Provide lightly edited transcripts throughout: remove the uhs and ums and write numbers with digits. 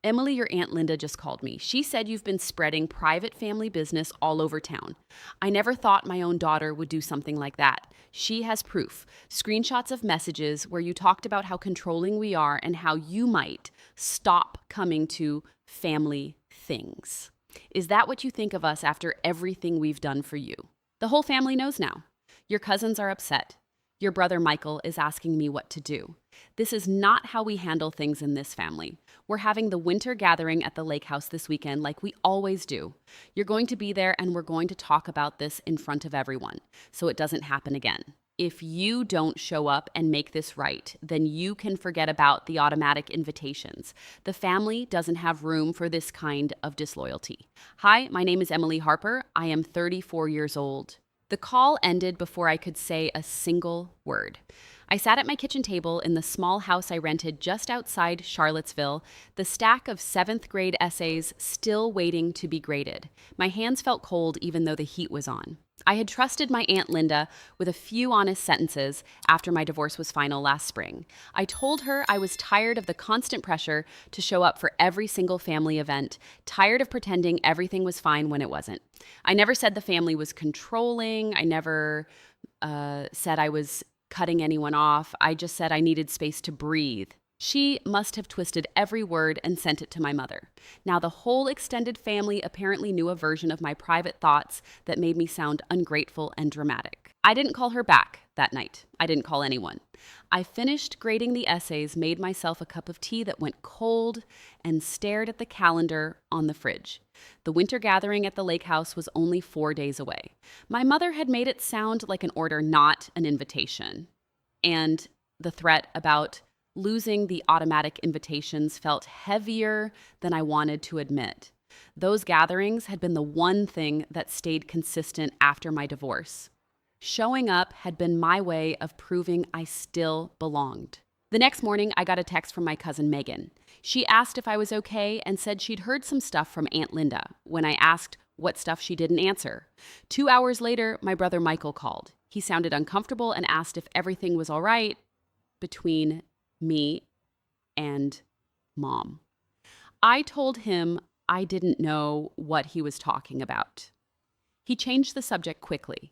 Emily, your Aunt Linda just called me. She said you've been spreading private family business all over town. I never thought my own daughter would do something like that. She has proof, screenshots of messages where you talked about how controlling we are and how you might stop coming to family things. Is that what you think of us after everything we've done for you? The whole family knows now. Your cousins are upset. Your brother Michael is asking me what to do. This is not how we handle things in this family. We're having the winter gathering at the lake house this weekend like we always do. You're going to be there and we're going to talk about this in front of everyone so it doesn't happen again. If you don't show up and make this right, then you can forget about the automatic invitations. The family doesn't have room for this kind of disloyalty. Hi, my name is Emily Harper. I am 34 years old. The call ended before I could say a single word. I sat at my kitchen table in the small house I rented just outside Charlottesville, the stack of 7th grade essays still waiting to be graded. My hands felt cold even though the heat was on. I had trusted my Aunt Linda with a few honest sentences after my divorce was final last spring. I told her I was tired of the constant pressure to show up for every single family event, tired of pretending everything was fine when it wasn't. I never said the family was controlling. I never said I was cutting anyone off. I just said I needed space to breathe. She must have twisted every word and sent it to my mother. Now, the whole extended family apparently knew a version of my private thoughts that made me sound ungrateful and dramatic. I didn't call her back that night. I didn't call anyone. I finished grading the essays, made myself a cup of tea that went cold, and stared at the calendar on the fridge. The winter gathering at the lake house was only 4 days away. My mother had made it sound like an order, not an invitation. And the threat about losing the automatic invitations felt heavier than I wanted to admit. Those gatherings had been the one thing that stayed consistent after my divorce. Showing up had been my way of proving I still belonged. The next morning, I got a text from my cousin Megan. She asked if I was okay and said she'd heard some stuff from Aunt Linda when I asked what stuff she didn't answer. 2 hours later, my brother Michael called. He sounded uncomfortable and asked if everything was all right between me and Mom. I told him I didn't know what he was talking about. He changed the subject quickly.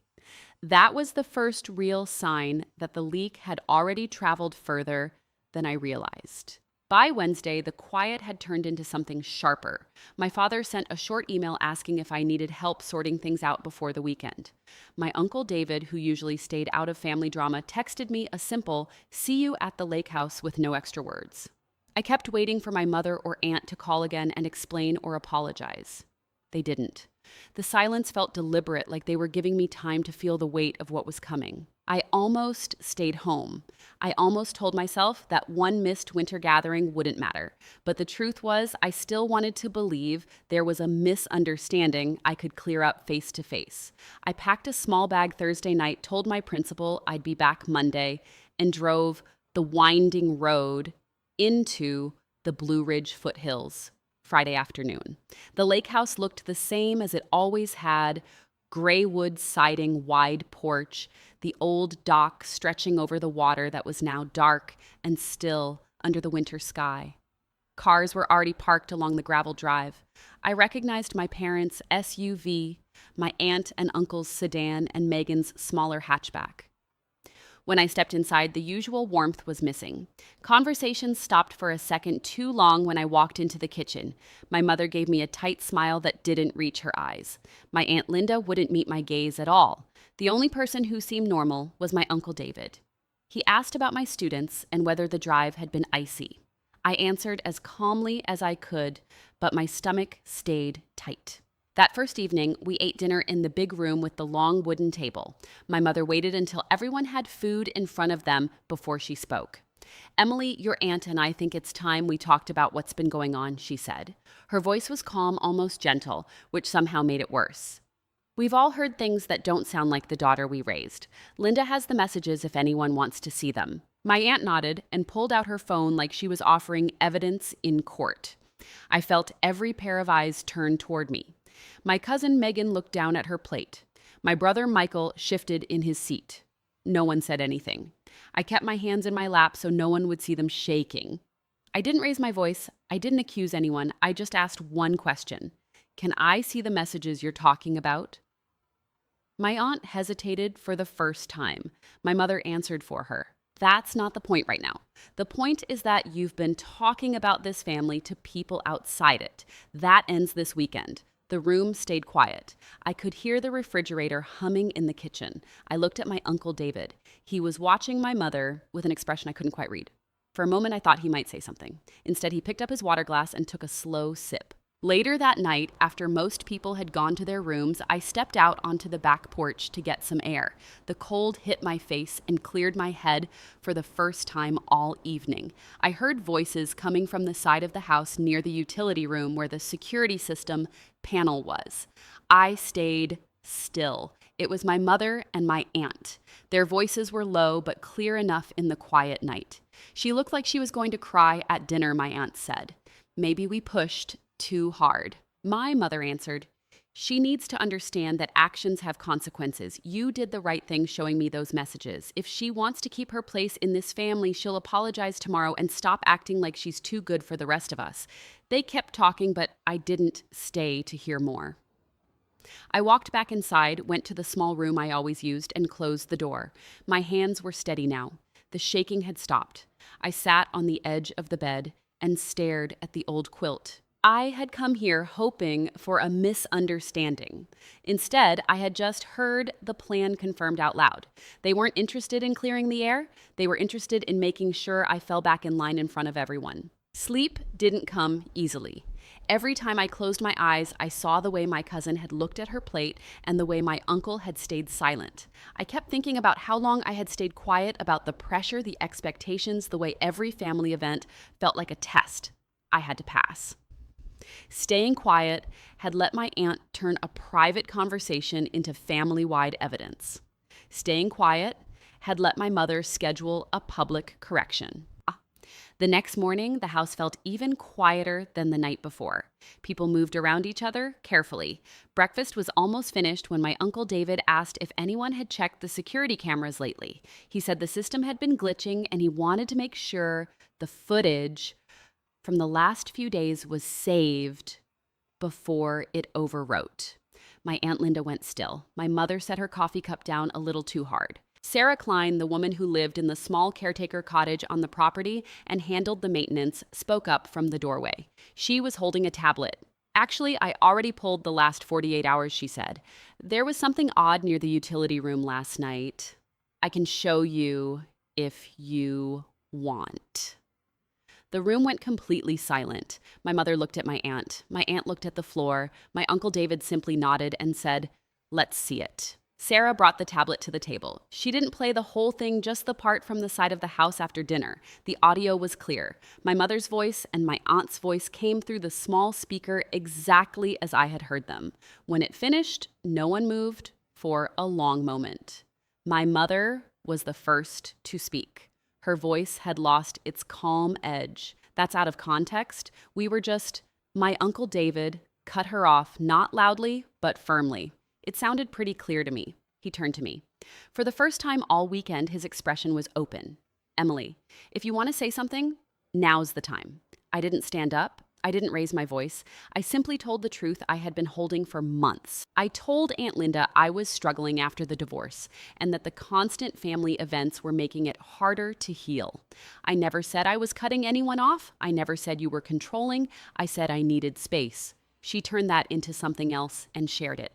That was the first real sign that the leak had already traveled further than I realized. By Wednesday, the quiet had turned into something sharper. My father sent a short email asking if I needed help sorting things out before the weekend. My uncle David, who usually stayed out of family drama, texted me a simple, "See you at the lake house," with no extra words. I kept waiting for my mother or aunt to call again and explain or apologize. They didn't. The silence felt deliberate, like they were giving me time to feel the weight of what was coming. I almost stayed home. I almost told myself that one missed winter gathering wouldn't matter. But the truth was, I still wanted to believe there was a misunderstanding I could clear up face to face. I packed a small bag Thursday night, told my principal I'd be back Monday, and drove the winding road into the Blue Ridge foothills Friday afternoon. The lake house looked the same as it always had: gray wood siding, wide porch, the old dock stretching over the water that was now dark and still under the winter sky. Cars were already parked along the gravel drive. I recognized my parents' SUV, my aunt and uncle's sedan, and Megan's smaller hatchback. When I stepped inside, the usual warmth was missing. Conversations stopped for a second too long when I walked into the kitchen. My mother gave me a tight smile that didn't reach her eyes. My Aunt Linda wouldn't meet my gaze at all. The only person who seemed normal was my Uncle David. He asked about my students and whether the drive had been icy. I answered as calmly as I could, but my stomach stayed tight. That first evening, we ate dinner in the big room with the long wooden table. My mother waited until everyone had food in front of them before she spoke. "Emily, your aunt and I think it's time we talked about what's been going on," she said. Her voice was calm, almost gentle, which somehow made it worse. "We've all heard things that don't sound like the daughter we raised. Linda has the messages if anyone wants to see them." My aunt nodded and pulled out her phone like she was offering evidence in court. I felt every pair of eyes turn toward me. My cousin Megan looked down at her plate. My brother Michael shifted in his seat. No one said anything. I kept my hands in my lap so no one would see them shaking. I didn't raise my voice. I didn't accuse anyone. I just asked one question. Can I see the messages you're talking about? My aunt hesitated for the first time. My mother answered for her. That's not the point right now. The point is that you've been talking about this family to people outside it. That ends this weekend. The room stayed quiet. I could hear the refrigerator humming in the kitchen. I looked at my Uncle David. He was watching my mother with an expression I couldn't quite read. For a moment, I thought he might say something. Instead, he picked up his water glass and took a slow sip. Later that night, after most people had gone to their rooms, I stepped out onto the back porch to get some air. The cold hit my face and cleared my head for the first time all evening. I heard voices coming from the side of the house near the utility room where the security system panel was. I stayed still. It was my mother and my aunt. Their voices were low but clear enough in the quiet night. She looked like she was going to cry at dinner, my aunt said. Maybe we pushed too hard. My mother answered, she needs to understand that actions have consequences. You did the right thing showing me those messages. If she wants to keep her place in this family, she'll apologize tomorrow and stop acting like she's too good for the rest of us. They kept talking, but I didn't stay to hear more. I walked back inside, went to the small room I always used, and closed the door. My hands were steady now. The shaking had stopped. I sat on the edge of the bed and stared at the old quilt. I had come here hoping for a misunderstanding. Instead, I had just heard the plan confirmed out loud. They weren't interested in clearing the air. They were interested in making sure I fell back in line in front of everyone. Sleep didn't come easily. Every time I closed my eyes, I saw the way my cousin had looked at her plate and the way my uncle had stayed silent. I kept thinking about how long I had stayed quiet, about the pressure, the expectations, the way every family event felt like a test I had to pass. Staying quiet had let my aunt turn a private conversation into family-wide evidence. Staying quiet had let my mother schedule a public correction. The next morning, the house felt even quieter than the night before. People moved around each other carefully. Breakfast was almost finished when my Uncle David asked if anyone had checked the security cameras lately. He said the system had been glitching and he wanted to make sure the footage from the last few days was saved before it overwrote. My Aunt Linda went still. My mother set her coffee cup down a little too hard. Sarah Klein, the woman who lived in the small caretaker cottage on the property and handled the maintenance, spoke up from the doorway. She was holding a tablet. Actually, I already pulled the last 48 hours, she said. There was something odd near the utility room last night. I can show you if you want. The room went completely silent. My mother looked at my aunt. My aunt looked at the floor. My Uncle David simply nodded and said, "Let's see it." Sarah brought the tablet to the table. She didn't play the whole thing, just the part from the side of the house after dinner. The audio was clear. My mother's voice and my aunt's voice came through the small speaker exactly as I had heard them. When it finished, no one moved for a long moment. My mother was the first to speak. Her voice had lost its calm edge. That's out of context. My Uncle David cut her off, not loudly, but firmly. It sounded pretty clear to me. He turned to me. For the first time all weekend, his expression was open. "Emily, if you want to say something, now's the time." I didn't stand up. I didn't raise my voice. I simply told the truth I had been holding for months. I told Aunt Linda I was struggling after the divorce and that the constant family events were making it harder to heal. I never said I was cutting anyone off. I never said you were controlling. I said I needed space. She turned that into something else and shared it.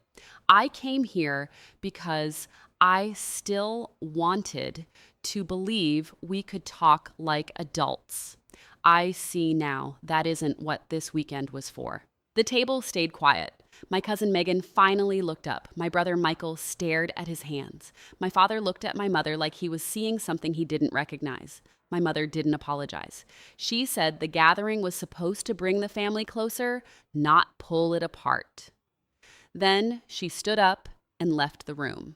I came here because I still wanted to believe we could talk like adults. I see now that isn't what this weekend was for. The table stayed quiet. My cousin Megan finally looked up. My brother Michael stared at his hands. My father looked at my mother like he was seeing something he didn't recognize. My mother didn't apologize. She said the gathering was supposed to bring the family closer, not pull it apart. Then she stood up and left the room.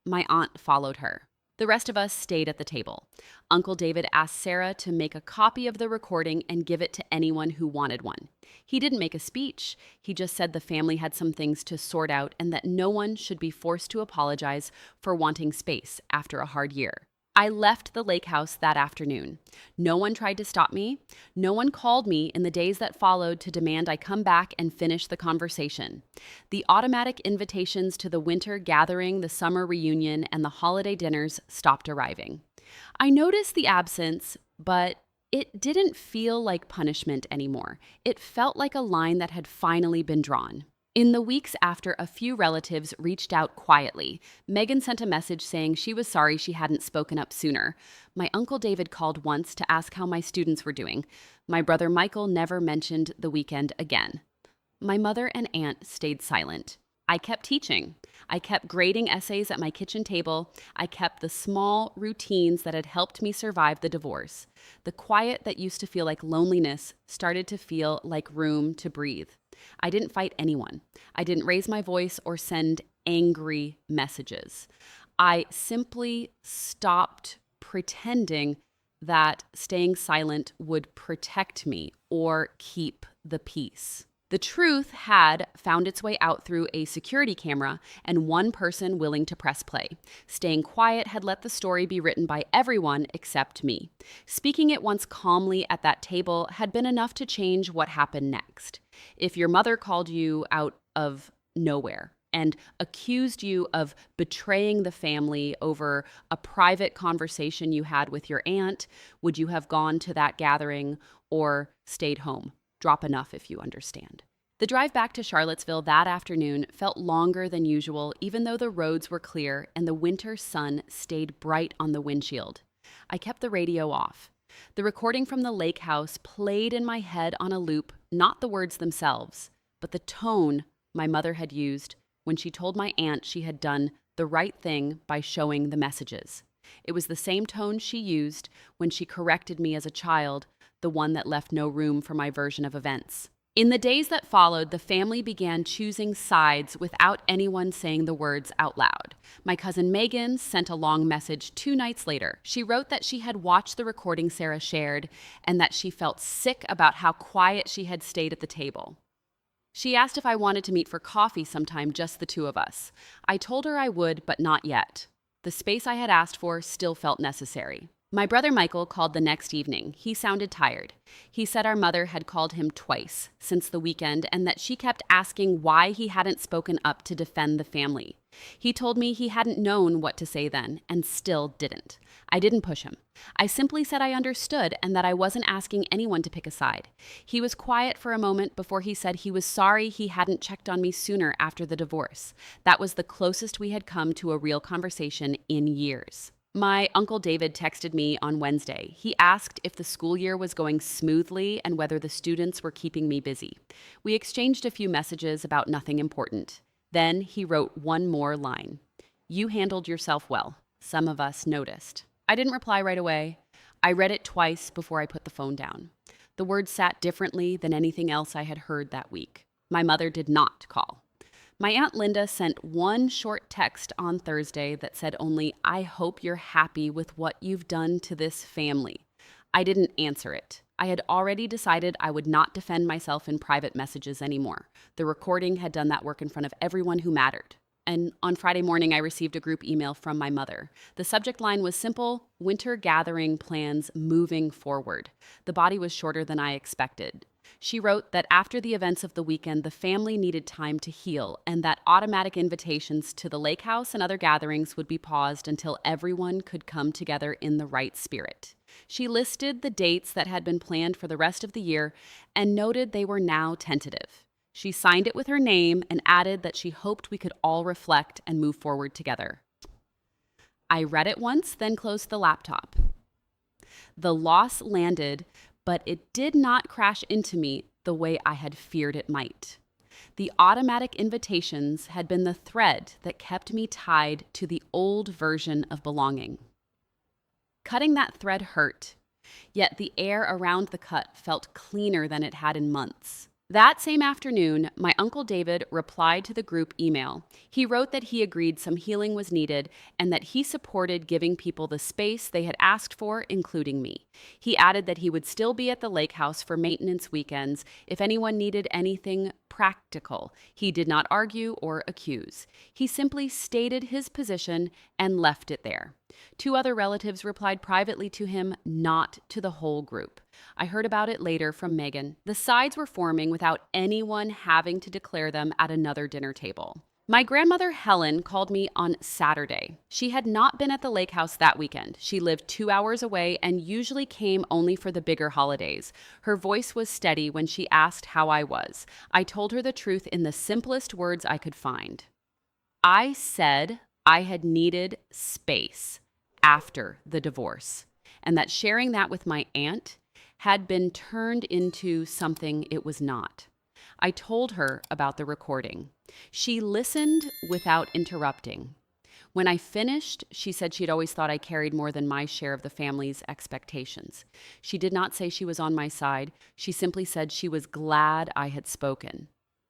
My aunt followed her. The rest of us stayed at the table. Uncle David asked Sarah to make a copy of the recording and give it to anyone who wanted one. He didn't make a speech. He just said the family had some things to sort out and that no one should be forced to apologize for wanting space after a hard year. I left the lake house that afternoon. No one tried to stop me. No one called me in the days that followed to demand I come back and finish the conversation. The automatic invitations to the winter gathering, the summer reunion, and the holiday dinners stopped arriving. I noticed the absence, but it didn't feel like punishment anymore. It felt like a line that had finally been drawn. In the weeks after, a few relatives reached out quietly. Megan sent a message saying she was sorry she hadn't spoken up sooner. My Uncle David called once to ask how my students were doing. My brother Michael never mentioned the weekend again. My mother and aunt stayed silent. I kept teaching. I kept grading essays at my kitchen table. I kept the small routines that had helped me survive the divorce. The quiet that used to feel like loneliness started to feel like room to breathe. I didn't fight anyone. I didn't raise my voice or send angry messages. I simply stopped pretending that staying silent would protect me or keep the peace. The truth had found its way out through a security camera and one person willing to press play. Staying quiet had let the story be written by everyone except me. Speaking it once calmly at that table had been enough to change what happened next. If your mother called you out of nowhere and accused you of betraying the family over a private conversation you had with your aunt, would you have gone to that gathering or stayed home? Drop enough if you understand. The drive back to Charlottesville that afternoon felt longer than usual, even though the roads were clear and the winter sun stayed bright on the windshield. I kept the radio off. The recording from the lake house played in my head on a loop, not the words themselves, but the tone my mother had used when she told my aunt she had done the right thing by showing the messages. It was the same tone she used when she corrected me as a child, the one that left no room for my version of events. In the days that followed, the family began choosing sides without anyone saying the words out loud. My cousin Megan sent a long message 2 nights later. She wrote that she had watched the recording Sarah shared and that she felt sick about how quiet she had stayed at the table. She asked if I wanted to meet for coffee sometime, just the two of us. I told her I would, but not yet. The space I had asked for still felt necessary. My brother Michael called the next evening. He sounded tired. He said our mother had called him twice since the weekend and that she kept asking why he hadn't spoken up to defend the family. He told me he hadn't known what to say then and still didn't. I didn't push him. I simply said I understood and that I wasn't asking anyone to pick a side. He was quiet for a moment before he said he was sorry he hadn't checked on me sooner after the divorce. That was the closest we had come to a real conversation in years. My Uncle David texted me on Wednesday. He asked if the school year was going smoothly and whether the students were keeping me busy. We exchanged a few messages about nothing important. Then he wrote one more line. "You handled yourself well. Some of us noticed." I didn't reply right away. I read it twice before I put the phone down. The words sat differently than anything else I had heard that week. My mother did not call. My Aunt Linda sent one short text on Thursday that said only, "I hope you're happy with what you've done to this family." I didn't answer it. I had already decided I would not defend myself in private messages anymore. The recording had done that work in front of everyone who mattered. And on Friday morning, I received a group email from my mother. The subject line was simple: winter gathering plans moving forward. The body was shorter than I expected. She wrote that after the events of the weekend, the family needed time to heal and that automatic invitations to the lake house and other gatherings would be paused until everyone could come together in the right spirit. She listed the dates that had been planned for the rest of the year and noted they were now tentative. She signed it with her name and added that she hoped we could all reflect and move forward together. I read it once, then closed the laptop. The loss landed, but it did not crash into me the way I had feared it might. The automatic invitations had been the thread that kept me tied to the old version of belonging. Cutting that thread hurt, yet the air around the cut felt cleaner than it had in months. That same afternoon, my Uncle David replied to the group email. He wrote that he agreed some healing was needed and that he supported giving people the space they had asked for, including me. He added that he would still be at the lake house for maintenance weekends if anyone needed anything practical. He did not argue or accuse. He simply stated his position and left it there. Two other relatives replied privately to him, not to the whole group. I heard about it later from Megan. The sides were forming without anyone having to declare them at another dinner table. My grandmother Helen called me on Saturday. She had not been at the lake house that weekend. She lived 2 hours away and usually came only for the bigger holidays. Her voice was steady when she asked how I was. I told her the truth in the simplest words I could find. I said I had needed space after the divorce, and that sharing that with my aunt had been turned into something it was not. I told her about the recording. She listened without interrupting. When I finished, she said she'd always thought I carried more than my share of the family's expectations. She did not say she was on my side. She simply said she was glad I had spoken.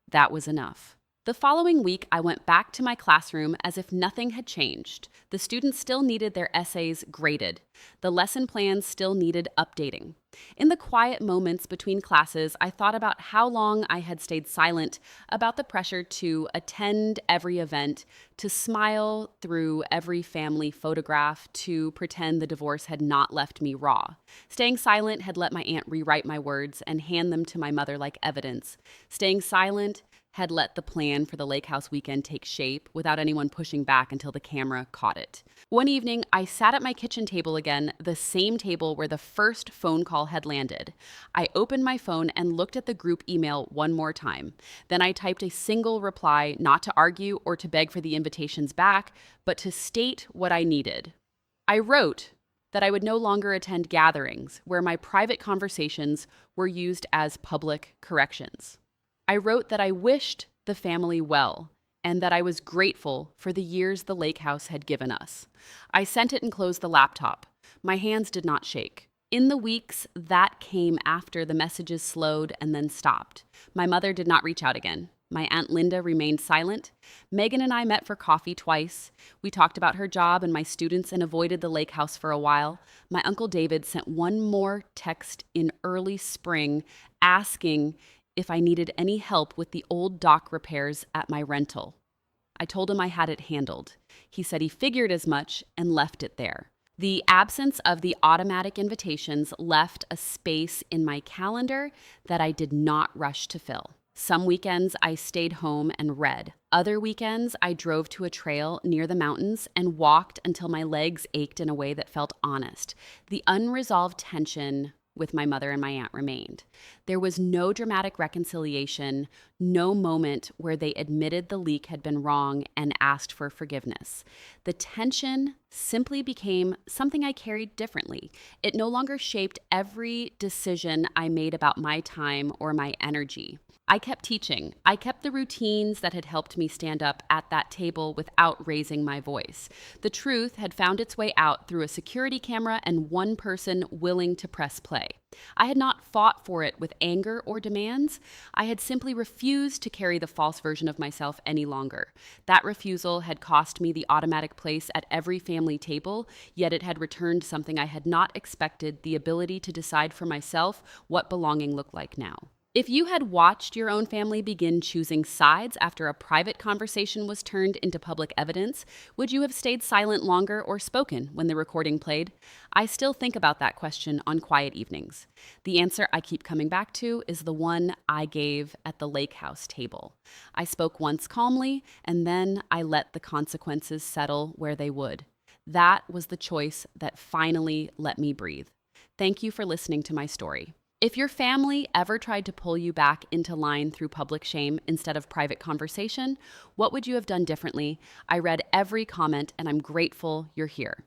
That was enough. The following week, I went back to my classroom as if nothing had changed. The students still needed their essays graded. The lesson plans still needed updating. In the quiet moments between classes, I thought about how long I had stayed silent about the pressure to attend every event, to smile through every family photograph, to pretend the divorce had not left me raw. Staying silent had let my aunt rewrite my words and hand them to my mother like evidence. Staying silent had let the plan for the lake house weekend take shape without anyone pushing back until the camera caught it. One evening, I sat at my kitchen table again, the same table where the first phone call had landed. I opened my phone and looked at the group email one more time. Then I typed a single reply, not to argue or to beg for the invitations back, but to state what I needed. I wrote that I would no longer attend gatherings where my private conversations were used as public corrections. I wrote that I wished the family well and that I was grateful for the years the lake house had given us. I sent it and closed the laptop. My hands did not shake. In the weeks that came after, the messages slowed and then stopped. My mother did not reach out again. My Aunt Linda remained silent. Megan and I met for coffee twice. We talked about her job and my students and avoided the lake house for a while. My Uncle David sent one more text in early spring asking if I needed any help with the old dock repairs at my rental. I told him I had it handled. He said he figured as much and left it there. The absence of the automatic invitations left a space in my calendar that I did not rush to fill. Some weekends I stayed home and read. Other weekends I drove to a trail near the mountains and walked until my legs ached in a way that felt honest. The unresolved tension with my mother and my aunt remained. There was no dramatic reconciliation, no moment where they admitted the leak had been wrong and asked for forgiveness. The tension simply became something I carried differently. It no longer shaped every decision I made about my time or my energy. I kept teaching. I kept the routines that had helped me stand up at that table without raising my voice. The truth had found its way out through a security camera and one person willing to press play. I had not fought for it with anger or demands. I had simply refused to carry the false version of myself any longer. That refusal had cost me the automatic place at every family table, yet it had returned something I had not expected: the ability to decide for myself what belonging looked like now. If you had watched your own family begin choosing sides after a private conversation was turned into public evidence, would you have stayed silent longer or spoken when the recording played? I still think about that question on quiet evenings. The answer I keep coming back to is the one I gave at the lake house table. I spoke once calmly, and then I let the consequences settle where they would. That was the choice that finally let me breathe. Thank you for listening to my story. If your family ever tried to pull you back into line through public shame instead of private conversation, what would you have done differently? I read every comment and I'm grateful you're here.